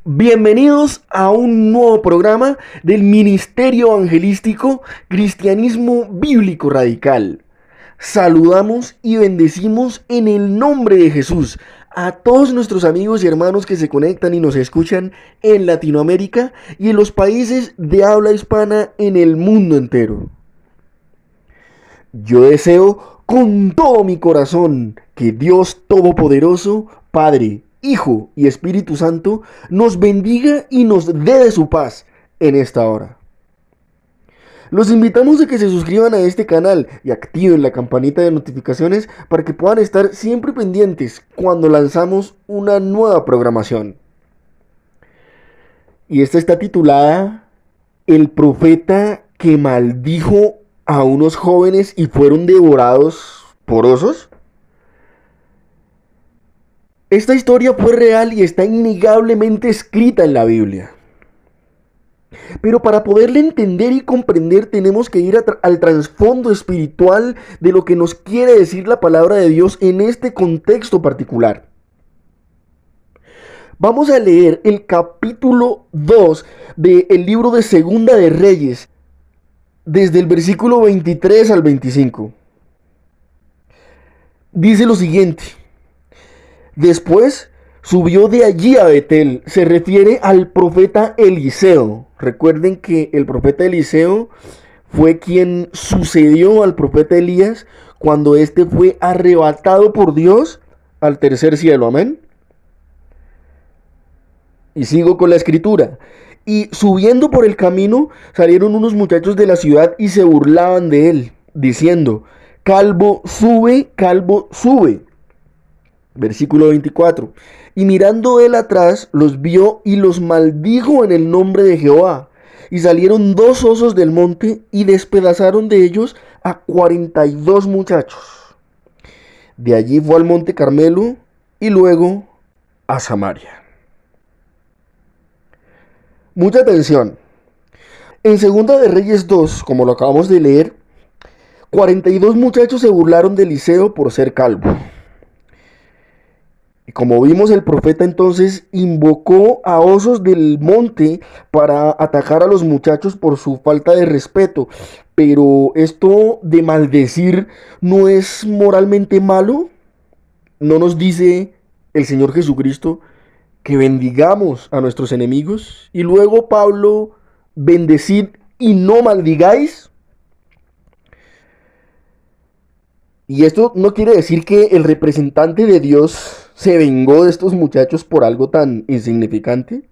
Bienvenidos a un nuevo programa del Ministerio Evangelístico Cristianismo Bíblico Radical. Saludamos y bendecimos en el nombre de Jesús a todos nuestros amigos y hermanos que se conectan y nos escuchan en Latinoamérica y en los países de habla hispana en el mundo entero. Yo deseo con todo mi corazón que Dios Todopoderoso, Padre, Hijo y Espíritu Santo nos bendiga y nos dé de su paz en esta hora. Los invitamos a que se suscriban a este canal y activen la campanita de notificaciones para que puedan estar siempre pendientes cuando lanzamos una nueva programación. Y esta está titulada El profeta que maldijo a unos jóvenes y fueron devorados por osos. Esta historia fue real y está innegablemente escrita en la Biblia. Pero para poderla entender y comprender tenemos que ir al trasfondo espiritual de lo que nos quiere decir la palabra de Dios en este contexto particular. Vamos a leer el capítulo 2 del libro de Segunda de Reyes, desde el versículo 23 al 25. Dice lo siguiente: Después subió de allí a Betel. Se refiere al profeta Eliseo. Recuerden que el profeta Eliseo fue quien sucedió al profeta Elías cuando éste fue arrebatado por Dios al tercer cielo. Amén. Y sigo con la escritura. Y subiendo por el camino salieron unos muchachos de la ciudad y se burlaban de él, diciendo: Calvo sube. Versículo 24. Y mirando él atrás, los vio y los maldijo en el nombre de Jehová. Y salieron dos osos del monte y despedazaron de ellos a 42 muchachos. De allí fue al monte Carmelo y luego a Samaria. Mucha atención. En Segunda de Reyes 2, como lo acabamos de leer, 42 muchachos se burlaron de Eliseo por ser calvo. Y como vimos, el profeta entonces invocó a osos del monte para atacar a los muchachos por su falta de respeto. Pero esto de maldecir no es moralmente malo. ¿No nos dice el Señor Jesucristo que bendigamos a nuestros enemigos? Y luego Pablo: bendecid y no maldigáis. Y esto no quiere decir que el representante de Dios se vengó de estos muchachos por algo tan insignificante.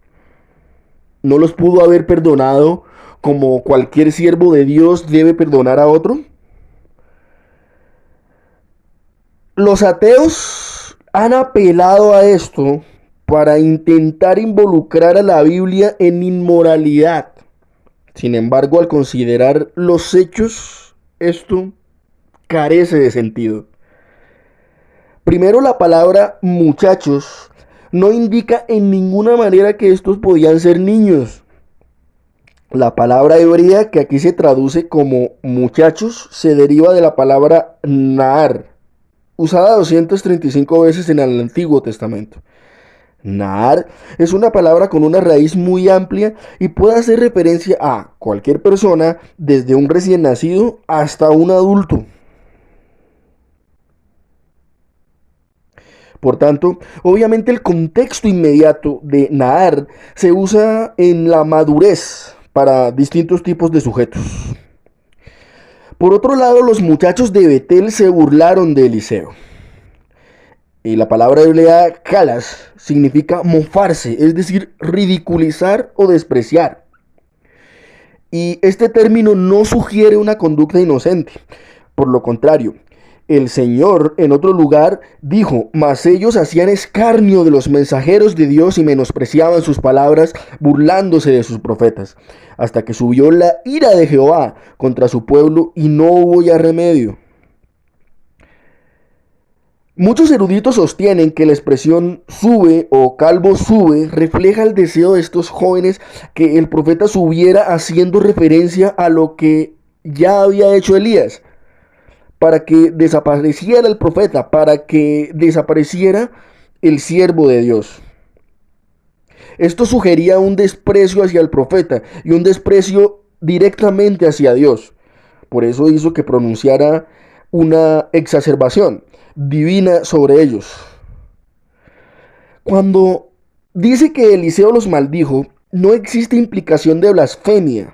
¿No los pudo haber perdonado como cualquier siervo de Dios debe perdonar a otro? Los ateos han apelado a esto para intentar involucrar a la Biblia en inmoralidad. Sin embargo, al considerar los hechos, esto carece de sentido. Primero, la palabra muchachos no indica en ninguna manera que estos podían ser niños. La palabra hebrea que aquí se traduce como muchachos se deriva de la palabra naar, usada 235 veces en el Antiguo Testamento. Naar es una palabra con una raíz muy amplia y puede hacer referencia a cualquier persona, desde un recién nacido hasta un adulto. Por tanto, obviamente el contexto inmediato de Naar se usa en la madurez para distintos tipos de sujetos. Por otro lado, los muchachos de Betel se burlaron de Eliseo. Y la palabra hebrea kalas significa mofarse, es decir, ridiculizar o despreciar. Y este término no sugiere una conducta inocente. Por lo contrario, el Señor en otro lugar dijo: mas ellos hacían escarnio de los mensajeros de Dios y menospreciaban sus palabras, burlándose de sus profetas, hasta que subió la ira de Jehová contra su pueblo y no hubo ya remedio. Muchos eruditos sostienen que la expresión sube o calvo sube refleja el deseo de estos jóvenes que el profeta subiera, haciendo referencia a lo que ya había hecho Elías, para que desapareciera el profeta, para que desapareciera el siervo de Dios. Esto sugería un desprecio hacia el profeta y un desprecio directamente hacia Dios. Por eso hizo que pronunciara una exacerbación divina sobre ellos. Cuando dice que Eliseo los maldijo, no existe implicación de blasfemia,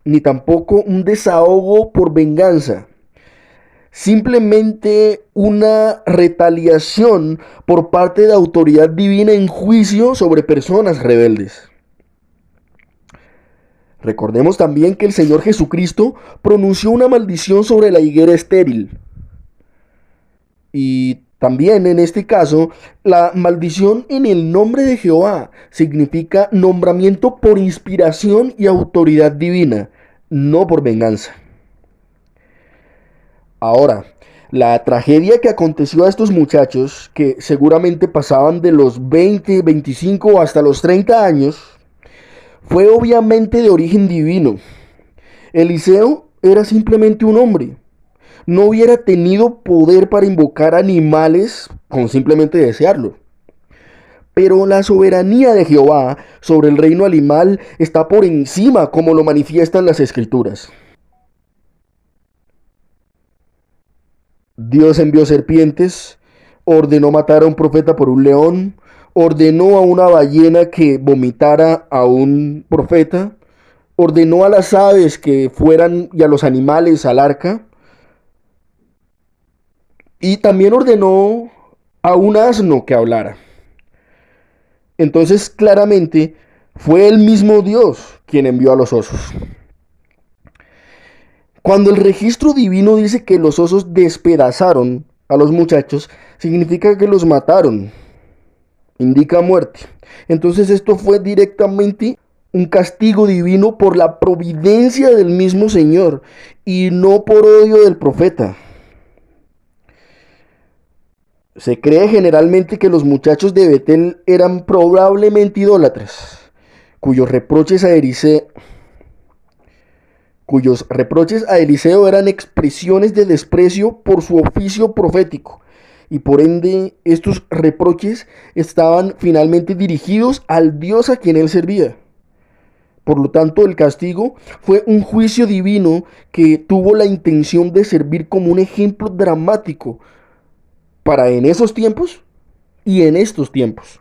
ni tampoco un desahogo por venganza. Simplemente una retaliación por parte de autoridad divina en juicio sobre personas rebeldes. Recordemos también que el Señor Jesucristo pronunció una maldición sobre la higuera estéril. Y también en este caso, la maldición en el nombre de Jehová significa nombramiento por inspiración y autoridad divina, no por venganza. Ahora, la tragedia que aconteció a estos muchachos, que seguramente pasaban de los 20, 25 hasta los 30 años, fue obviamente de origen divino. Eliseo era simplemente un hombre. No hubiera tenido poder para invocar animales con simplemente desearlo. Pero la soberanía de Jehová sobre el reino animal está por encima, como lo manifiestan las escrituras. Dios envió serpientes, ordenó matar a un profeta por un león, ordenó a una ballena que vomitara a un profeta, ordenó a las aves que fueran y a los animales al arca, y también ordenó a un asno que hablara. Entonces, claramente, fue el mismo Dios quien envió a los osos. Cuando el registro divino dice que los osos despedazaron a los muchachos, significa que los mataron. Indica muerte. Entonces esto fue directamente un castigo divino por la providencia del mismo Señor y no por odio del profeta. Se cree generalmente que los muchachos de Betel eran probablemente idólatras, cuyos reproches a Eliseo eran expresiones de desprecio por su oficio profético. Y por ende, estos reproches estaban finalmente dirigidos al Dios a quien él servía. Por lo tanto, el castigo fue un juicio divino que tuvo la intención de servir como un ejemplo dramático para en esos tiempos y en estos tiempos.